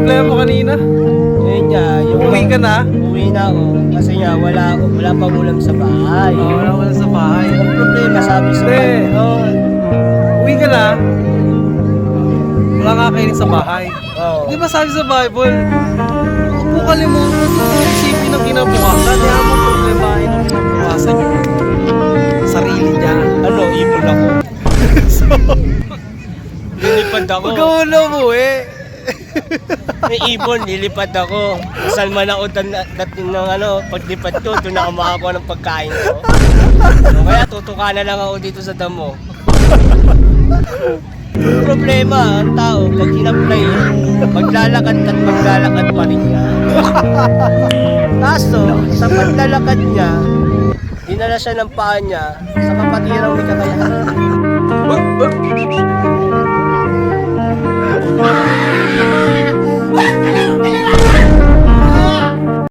problema kanina? Yun nga, yung Uwi ka na? Uwi na ako. Kasi nga, wala pang ulam sa bahay. Wala sa bahay. Ang problema, sabi sa Hindi. oh, Uwi ka na? Wala kakainin sa bahay. oh. Di ba sabi sa Bible, huwag po kalimutan yung isipin ng kinabukasan. Kaya mo problemahin ng kinabukasan yung sarili niya. Ano, ipon ako. So, Lilipad ako. huwag ka muna umuwi. May ibon, lilipad ako. Saan man ako dating ng paglipad ko, doon ako makakuha ng pagkain ko. So, kaya tutuka na lang ako dito sa damo. Yung problema, ang tao, pag hinaplay, maglalakad at maglalakad pa rin niya. Kaso, sa paglalakad niya, dinala siya ng paa niya sa kapatirang may kakayahan.